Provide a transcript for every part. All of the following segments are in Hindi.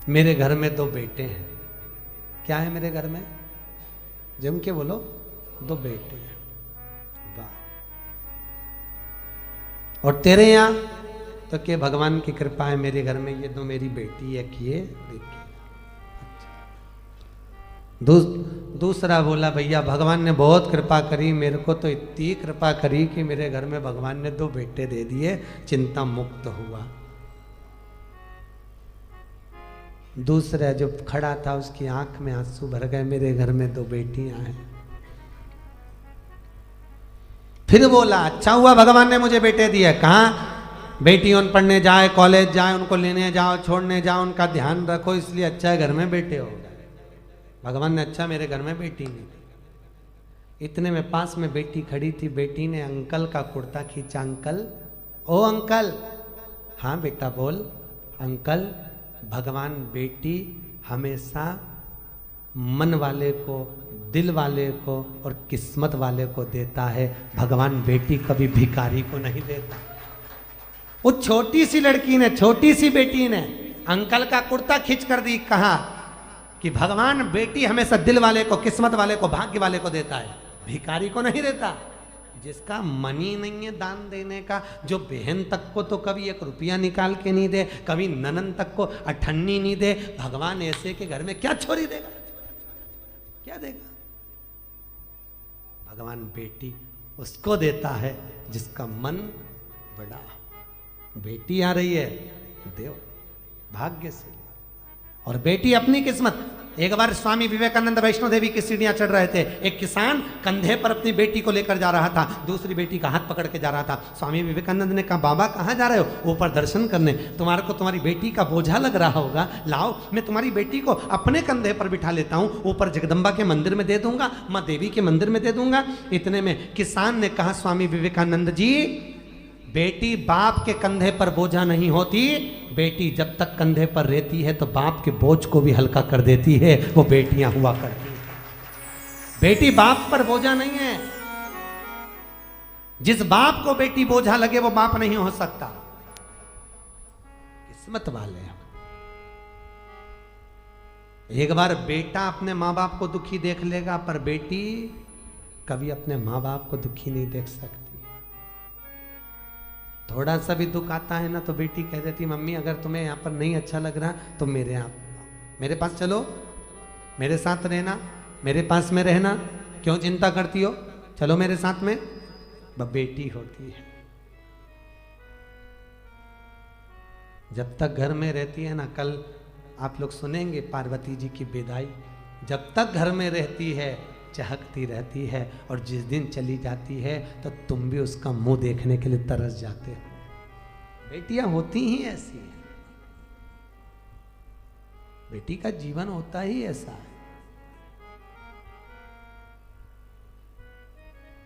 मेरे घर में 2 बेटे हैं। क्या है मेरे घर में? जम के बोलो, 2 बेटे हैं। वाह। और तेरे यहां तो क्या भगवान की कृपा है, मेरे घर में ये 2 मेरी बेटी है। किए देखिए। दूसरा बोला भैया भगवान ने बहुत कृपा करी, मेरे को तो इतनी कृपा करी कि मेरे घर में भगवान ने 2 बेटे दे दिए, चिंता मुक्त हुआ। दूसरा जो खड़ा था उसकी आंख में आंसू भर गए, मेरे घर में 2 बेटियां हैं। फिर बोला अच्छा हुआ भगवान ने मुझे बेटे दिए। कहाँ? बेटियों पढ़ने जाए, कॉलेज जाए, उनको लेने जाओ, छोड़ने जाओ, उनका ध्यान रखो, इसलिए अच्छा है घर में बेटे हो गए। भगवान ने अच्छा मेरे घर में बेटी नहीं दी। इतने में पास में बेटी खड़ी थी, बेटी ने अंकल का कुर्ता खींचा। अंकल, ओ अंकल। हाँ बेटा बोल। अंकल, भगवान बेटी हमेशा मन वाले को, दिल वाले को और किस्मत वाले को देता है, भगवान बेटी कभी भिखारी को नहीं देता। वो छोटी सी लड़की ने, छोटी सी बेटी ने अंकल का कुर्ता खींच कर दी। कहा कि भगवान बेटी हमेशा दिल वाले को, किस्मत वाले को, भाग्य वाले को देता है, भिखारी को नहीं देता। जिसका मन ही नहीं है दान देने का, जो बहन तक को तो कभी 1 रुपया निकाल के नहीं दे, कभी ननन तक को अठन्नी नहीं दे, भगवान ऐसे के घर में क्या छोरी देगा? क्या देगा? भगवान बेटी उसको देता है जिसका मन बड़ा। बेटी आ रही है, देव भाग्य से। और बेटी अपनी किस्मत। एक बार स्वामी विवेकानंद वैष्णो देवी की सीढ़ियां चढ़ रहे थे। एक किसान कंधे पर अपनी बेटी को लेकर जा रहा था, दूसरी बेटी का हाथ पकड़ के जा रहा था। स्वामी विवेकानंद ने कहा बाबा कहाँ जा रहे हो? ऊपर दर्शन करने। तुम्हारे को तुम्हारी बेटी का बोझा लग रहा होगा, लाओ मैं तुम्हारी बेटी को अपने कंधे पर बिठा लेता हूँ, ऊपर जगदम्बा के मंदिर में दे दूंगा, माँ देवी के मंदिर में दे दूंगा। इतने में किसान ने कहा स्वामी विवेकानंद जी, बेटी बाप के कंधे पर बोझा नहीं होती, बेटी जब तक कंधे पर रहती है तो बाप के बोझ को भी हल्का कर देती है, वो बेटियां हुआ करती हैं। बेटी बाप पर बोझा नहीं है। जिस बाप को बेटी बोझा लगे वो बाप नहीं हो सकता। किस्मत वाले हैं। एक बार बेटा अपने माँ बाप को दुखी देख लेगा, पर बेटी कभी अपने माँ बाप को दुखी नहीं देख सकती। थोड़ा सा भी दुख आता है ना तो बेटी कह देती मम्मी अगर तुम्हें यहाँ पर नहीं अच्छा लग रहा तो मेरे पास चलो, मेरे साथ रहना, मेरे पास में रहना, क्यों चिंता करती हो, चलो मेरे साथ में। बेटी होती है जब तक घर में रहती है ना, कल आप लोग सुनेंगे पार्वती जी की विदाई, जब तक घर में रहती है चहकती रहती है, और जिस दिन चली जाती है तो तुम भी उसका मुंह देखने के लिए तरस जाते हो। बेटियां होती ही ऐसी हैं, बेटी का जीवन होता ही ऐसा है।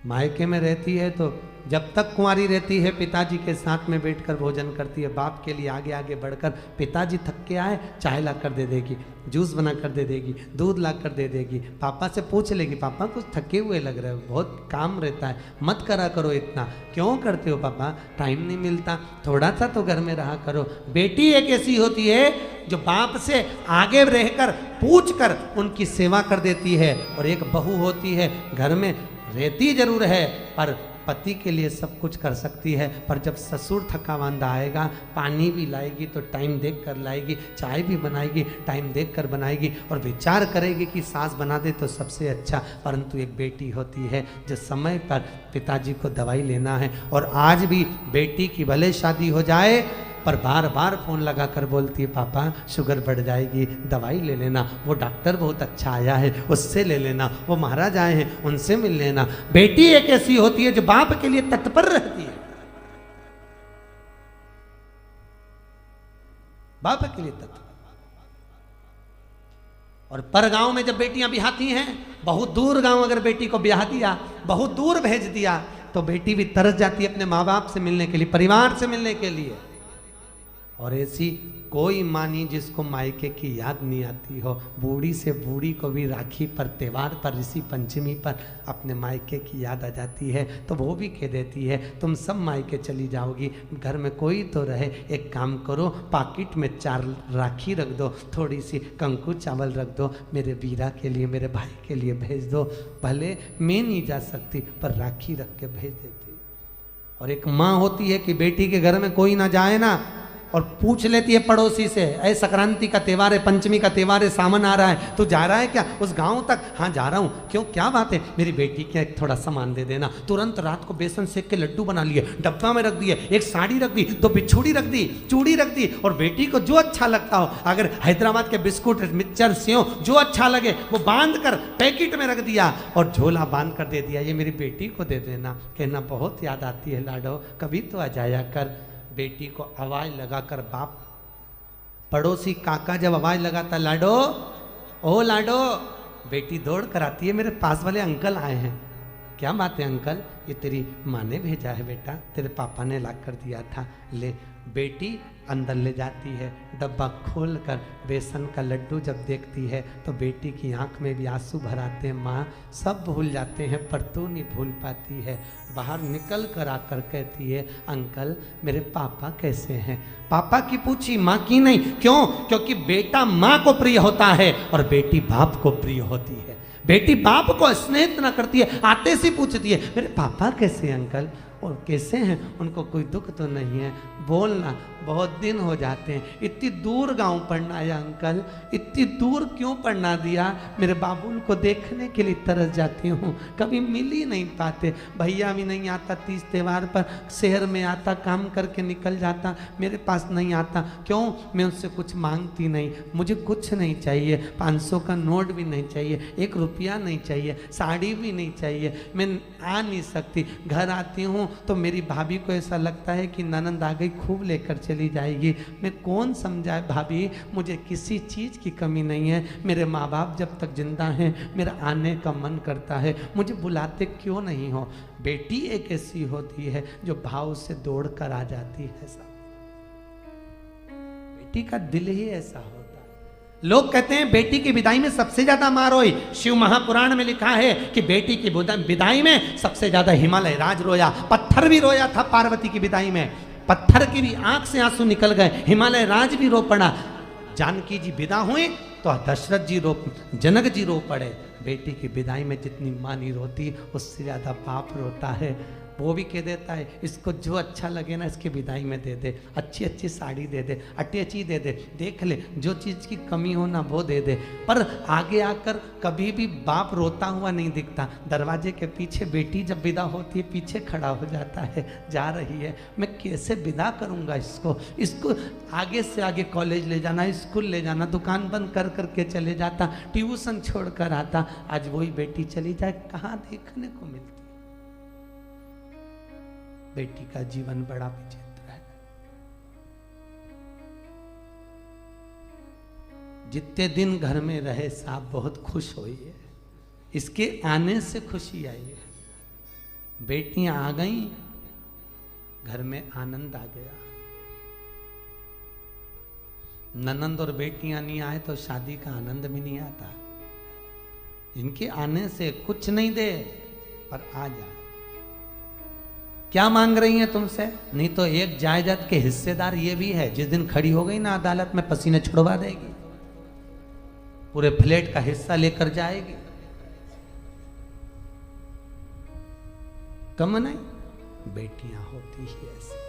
मायके में रहती है तो जब तक कुंवारी रहती है पिताजी के साथ में बैठकर भोजन करती है, बाप के लिए आगे आगे बढ़कर पिताजी थक के आए चाय ला कर दे देगी, जूस बना कर दे देगी, दूध ला कर दे देगी, पापा से पूछ लेगी पापा कुछ थके हुए लग रहे हो, बहुत काम रहता है, मत करा करो इतना, क्यों करते हो पापा, टाइम नहीं मिलता, थोड़ा सा तो घर में रहा करो। बेटी एक ऐसी होती है जो बाप से आगे रहकर पूछ कर उनकी सेवा कर देती है, और एक बहू होती है घर में रहती जरूर है पर पति के लिए सब कुछ कर सकती है, पर जब ससुर थका मांदा आएगा पानी भी लाएगी तो टाइम देख कर लाएगी, चाय भी बनाएगी टाइम देख कर बनाएगी, और विचार करेगी कि सास बना दे तो सबसे अच्छा। परंतु एक बेटी होती है जो समय पर पिताजी को दवाई लेना है, और आज भी बेटी की भले शादी हो जाए पर बार बार फोन लगा कर बोलती है पापा शुगर बढ़ जाएगी, दवाई ले लेना, वो डॉक्टर बहुत अच्छा आया है उससे ले लेना, वो महाराज आए हैं उनसे मिल लेना। बेटी एक ऐसी होती है जो बाप के लिए तत्पर रहती है, बाप के लिए तत्पर। और पर गांव में जब बेटियां ब्याहती हैं, बहुत दूर गांव अगर बेटी को ब्याह दिया, बहुत दूर भेज दिया, तो बेटी भी तरस जाती है अपने माँ बाप से मिलने के लिए, परिवार से मिलने के लिए। और ऐसी कोई माँ नहीं जिसको मायके की याद नहीं आती हो। बूढ़ी से बूढ़ी को भी राखी पर, त्योहार पर, ऋषि पंचमी पर अपने मायके की याद आ जाती है, तो वो भी कह देती है तुम सब मायके चली जाओगी, घर में कोई तो रहे, एक काम करो पाकिट में 4 राखी रख दो, थोड़ी सी कंकु चावल रख दो, मेरे वीरा के लिए, मेरे भाई के लिए भेज दो, भले मैं नहीं जा सकती पर राखी रख के भेज देती। और एक माँ होती है कि बेटी के घर में कोई ना जाए ना, और पूछ लेती है पड़ोसी से, ऐ संक्रांति का त्योहार है, पंचमी का त्योहार है, सामान आ रहा है, तू जा रहा है क्या उस गांव तक? हाँ जा रहा हूँ। क्यों, क्या बात है? मेरी बेटी के एक थोड़ा सामान दे देना। तुरंत रात को बेसन सेक के लड्डू बना लिए, डब्बा में रख दिए, एक साड़ी रख दी, 2 बिछुड़ी रख दी, चूड़ी रख दी, और बेटी को जो अच्छा लगता हो, अगर हैदराबाद के बिस्कुट, मिक्सचर, सेव जो अच्छा लगे वो बांध कर पैकेट में रख दिया और झोला बांध कर दे दिया, ये मेरी बेटी को दे देना। कहना बहुत याद आती है लाडो, कभी तो आ जाया कर। बेटी को आवाज लगाकर बाप, पड़ोसी काका जब आवाज लगाता लाडो, ओ लाडो, बेटी दौड़ कर आती है, मेरे पास वाले अंकल आए हैं। क्या बात है अंकल? ये तेरी माँ ने भेजा है बेटा, तेरे पापा ने ला कर दिया था, ले। बेटी अंदर ले जाती है, डब्बा खोलकर बेसन का लड्डू जब देखती है तो बेटी की आंख में भी आंसू भर आते हैं। माँ सब भूल जाते हैं पर तू नहीं भूल पाती है। बाहर निकल कर आकर कहती है अंकल मेरे पापा कैसे हैं? पापा की पूछी, माँ की नहीं। क्यों? क्योंकि बेटा माँ को प्रिय होता है और बेटी बाप को प्रिय होती है। बेटी बाप को स्नेह इतना करती है, आते से पूछती है मेरे पापा कैसे हैं अंकल? और कैसे हैं, उनको कोई दुख तो नहीं है? बोलना, बहुत दिन हो जाते हैं, इतनी दूर गांव पढ़ना है अंकल, इतनी दूर क्यों पढ़ना दिया? मेरे बाबुल को देखने के लिए तरस जाती हूँ, कभी मिल ही नहीं पाते। भैया भी नहीं आता, 30 त्योहार पर शहर में आता, काम करके निकल जाता, मेरे पास नहीं आता। क्यों? मैं उससे कुछ मांगती नहीं, मुझे कुछ नहीं चाहिए, 500 का नोट भी नहीं चाहिए, 1 रुपया नहीं चाहिए, साड़ी भी नहीं चाहिए, मैं आ नहीं सकती। घर आती हूँ तो मेरी भाभी को ऐसा लगता है कि ननंद आ गई, खूब लेकर चली जाएगी। मैं कौन समझाए भाभी, मुझे किसी चीज़ की कमी नहीं है। मेरे माँ बाप जब तक जिंदा हैं मेरा आने का मन करता है, मुझे बुलाते क्यों नहीं हो? बेटी एक ऐसी होती है जो भाव से दौड़ कर आ जाती है। सब बेटी का दिल ही ऐसा होता है। लोग कहते हैं बेटी की विदाई में सबसे ज्यादा मार रोई। शिव महापुराण में लिखा है कि बेटी की विदाई में सबसे ज्यादा हिमालय राज रोया, पत्थर भी रोया था पार्वती की विदाई में, पत्थर की भी आंख से आंसू निकल गए, हिमालय राज भी रो पड़ा। जानकी जी विदा हुए तो दशरथ जी रो, जनक जी रो पड़े। बेटी की विदाई में जितनी माँ नहीं रोती उससे ज्यादा बाप रोता है। वो भी कह देता है इसको जो अच्छा लगे ना इसकी विदाई में दे दे, अच्छी अच्छी साड़ी दे दे, अटैची दे दे, देख ले जो चीज़ की कमी हो ना वो दे दे। पर आगे आकर कभी भी बाप रोता हुआ नहीं दिखता। दरवाजे के पीछे बेटी जब विदा होती है पीछे खड़ा हो जाता है, जा रही है, मैं कैसे विदा करूँगा इसको? इसको आगे से आगे कॉलेज ले जाना, स्कूल ले जाना, दुकान बंद कर करके चले जाता, ट्यूशन छोड़ कर आता। आज वही बेटी चली जाए, कहाँ देखने को मिलती? बेटी का जीवन बड़ा विचित्र है। जितने दिन घर में रहे साहब बहुत खुश हुई है, इसके आने से खुशी आई है। बेटियां आ गई, घर में आनंद आ गया। ननंद और बेटियां नहीं आए तो शादी का आनंद भी नहीं आता। इनके आने से कुछ नहीं दे पर आ जाए। क्या मांग रही हैं तुमसे? नहीं तो एक जायदाद के हिस्सेदार ये भी है, जिस दिन खड़ी हो गई ना अदालत में पसीने छुड़वा देगी, पूरे फ्लैट का हिस्सा लेकर जाएगी। कम नहीं, बेटियां होती ही ऐसी।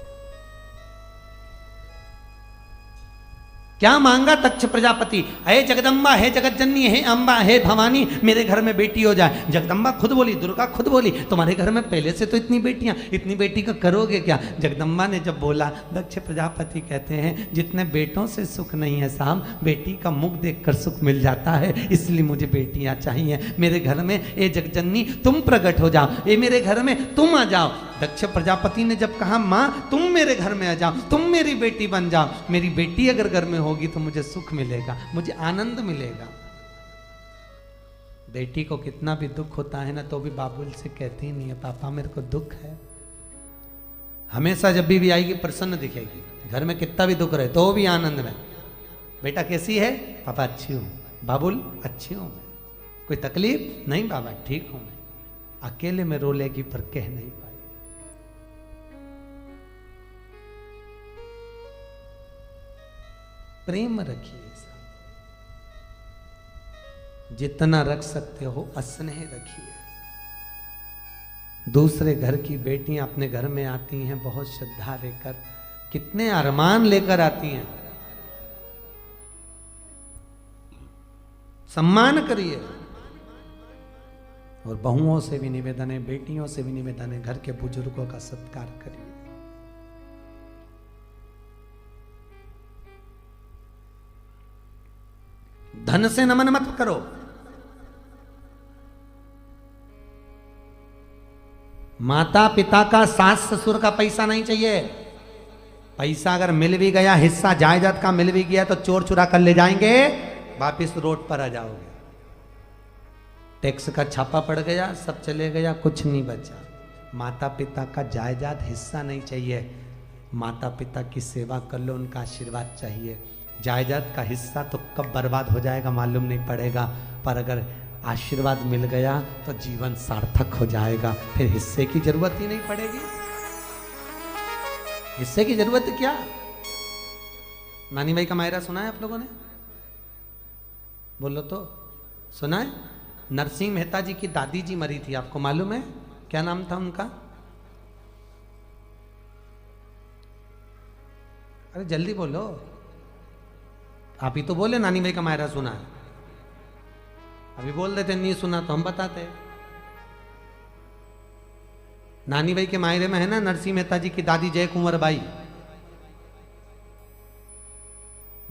क्या मांगा दक्ष प्रजापति? हे जगदम्बा, हे जगत जननी, हे अम्बा, हे भवानी, मेरे घर में बेटी हो जाए। जगदम्बा खुद बोली, दुर्गा खुद बोली, तुम्हारे घर में पहले से तो इतनी बेटियां, इतनी बेटी का करोगे क्या? जगदम्बा ने जब बोला, दक्ष प्रजापति कहते हैं जितने बेटों से सुख नहीं है साहब, बेटी का मुख देखकर सुख मिल जाता है, इसलिए मुझे बेटियां चाहिए। मेरे घर में ए जगजननी तुम प्रकट हो जाओ, ये मेरे घर में तुम आ जाओ। दक्ष प्रजापति ने जब कहा माँ तुम मेरे घर में आ जाओ, तुम मेरी बेटी बन जाओ, मेरी बेटी अगर घर में होगी तो मुझे सुख मिलेगा, मुझे आनंद मिलेगा। बेटी को कितना भी दुख होता है ना तो भी बाबुल से कहती नहीं है पापा मेरे को दुख है। हमेशा जब भी आएगी प्रसन्न दिखेगी, घर में कितना भी दुख रहे तो भी आनंद में। बेटा कैसी है? पापा अच्छी हूँ। बाबुल अच्छी हूँ। कोई तकलीफ नहीं बाबा ठीक हूँ मैं। अकेले में रो लेगी पर कह नहीं पाई। प्रेम रखिए, जितना रख सकते हो स्नेह रखिए। दूसरे घर की बेटियां अपने घर में आती हैं बहुत श्रद्धा लेकर, कितने अरमान लेकर आती हैं। सम्मान करिए। और बहुओं से भी निवेदन है, बेटियों से भी निवेदन है, घर के बुजुर्गों का सत्कार करिए। धन से नमन मत करो। माता पिता का, सास ससुर का पैसा नहीं चाहिए। पैसा अगर मिल भी गया, हिस्सा जायदाद का मिल भी गया तो चोर चुरा कर ले जाएंगे, वापिस रोड पर आ जाओगे। टैक्स का छापा पड़ गया, सब चले गया, कुछ नहीं बचा। माता पिता का जायदाद हिस्सा नहीं चाहिए। माता पिता की सेवा कर लो, उनका आशीर्वाद चाहिए। जायदाद का हिस्सा तो कब बर्बाद हो जाएगा मालूम नहीं पड़ेगा, पर अगर आशीर्वाद मिल गया तो जीवन सार्थक हो जाएगा। फिर हिस्से की जरूरत ही नहीं पड़ेगी। हिस्से की जरूरत क्या? नानी भाई का मायरा सुना है आप लोगों ने? बोलो तो, सुना है? नरसिंह मेहता जी की दादी जी मरी थी, आपको मालूम है? क्या नाम था उनका? अरे जल्दी बोलो, आप ही तो बोले नानी भाई का मायरा सुना है। अभी बोल देते नहीं सुना तो हम बताते। नानी भाई के मायरे में है ना नरसिंह मेहता जी की दादी जय कुंवर बाई,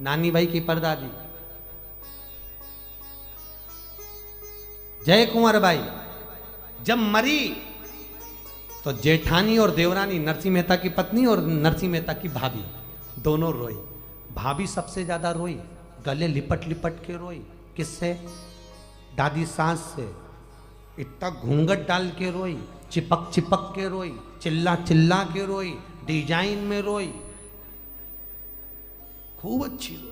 नानी भाई की परदादी जय कुंवर बाई जब मरी तो जेठानी और देवरानी, नरसिंह मेहता की पत्नी और नरसिंह मेहता की भाभी, दोनों रोई। भाभी सबसे ज्यादा रोई, गले लिपट लिपट के रोई। किससे? दादी सास से। इतना घूंघट डाल के रोई, चिपक चिपक के रोई, चिल्ला चिल्ला के रोई, डिजाइन में रोई, खूब अच्छी रोई।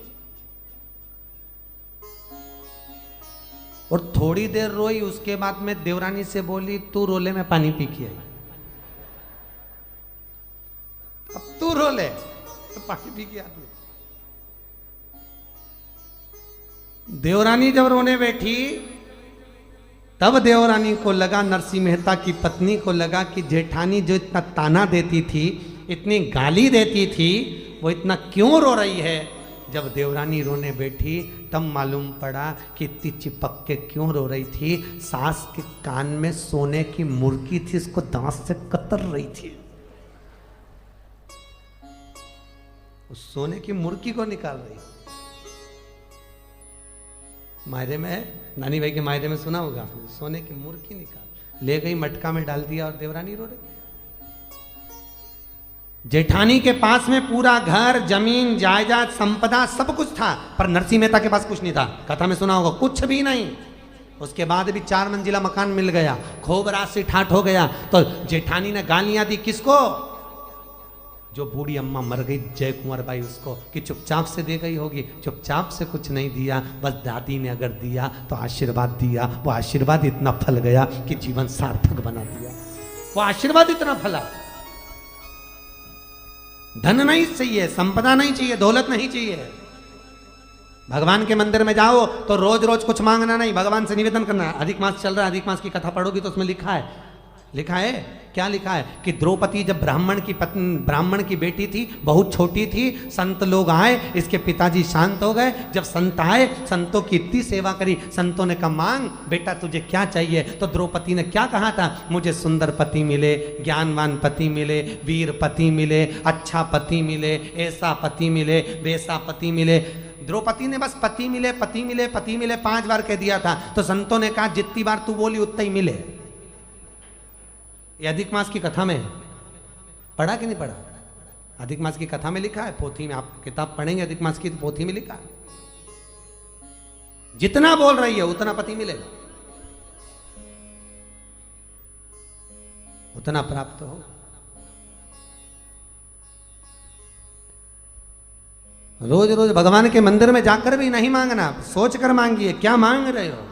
और थोड़ी देर रोई, उसके बाद में देवरानी से बोली तू रोले में पानी पी के आई। अब तू रोले तो पानी पी के आती। देवरानी जब रोने बैठी तब देवरानी को लगा, नरसिंह मेहता की पत्नी को लगा कि जेठानी जो इतना ताना देती थी, इतनी गाली देती थी, वो इतना क्यों रो रही है। जब देवरानी रोने बैठी तब मालूम पड़ा कि इतनी चिपक के क्यों रो रही थी। सास के कान में सोने की मुर्गी थी, इसको दांत से कतर रही थी। उस सोने की मुर्गी को निकाल रही। मायरे में, नानी भाई के मायरे में सुना होगा, सोने की मुर्गी निकाल ले गई, मटका में डाल दिया और देवरानी रो रही। जेठानी के पास में पूरा घर, जमीन, जायदाद, संपदा सब कुछ था, पर नरसिंह मेहता के पास कुछ नहीं था। कथा में सुना होगा, कुछ भी नहीं। उसके बाद भी 4 मंजिला मकान मिल गया, खूब राशि ठाठ हो गया। तो जेठानी ने गालियां दी किसको? जो बूढ़ी अम्मा मर गई जय कुंवर बाई, उसको, कि चुपचाप से दे गई होगी। चुपचाप से कुछ नहीं दिया, बस दादी ने अगर दिया तो आशीर्वाद दिया। वो आशीर्वाद इतना फल गया कि जीवन सार्थक बना दिया। वो आशीर्वाद इतना फला। धन नहीं चाहिए, संपदा नहीं चाहिए, दौलत नहीं चाहिए। भगवान के मंदिर में जाओ तो रोज रोज कुछ मांगना नहीं, भगवान से निवेदन करना। अधिक मास चल रहा है, अधिक मास की कथा पढ़ोगी तो उसमें लिखा है, लिखा है, क्या लिखा है कि द्रौपदी जब ब्राह्मण की बेटी थी, बहुत छोटी थी, संत लोग आए, इसके पिताजी शांत हो गए। जब संत आए, संतों की इतनी सेवा करी, संतों ने कहा मांग बेटा तुझे क्या चाहिए। तो द्रौपदी ने क्या कहा था? मुझे सुंदर पति मिले, ज्ञानवान पति मिले, वीर पति मिले, अच्छा पति मिले, ऐसा पति मिले, वैसा पति मिले। द्रौपदी ने बस पति मिले, पति मिले, पति मिले 5 बार कह दिया था। तो संतों ने कहा जितनी बार तू बोली उतना ही मिले। ये अधिक मास की कथा में पढ़ा कि नहीं पढ़ा? अधिक मास की कथा में लिखा है, पोथी में। आप किताब पढ़ेंगे अधिक मास की, पोथी में लिखा है, जितना बोल रही है उतना पति मिलेगा, उतना प्राप्त हो। रोज रोज भगवान के मंदिर में जाकर भी नहीं मांगना, सोच कर मांगिए क्या मांग रहे हो।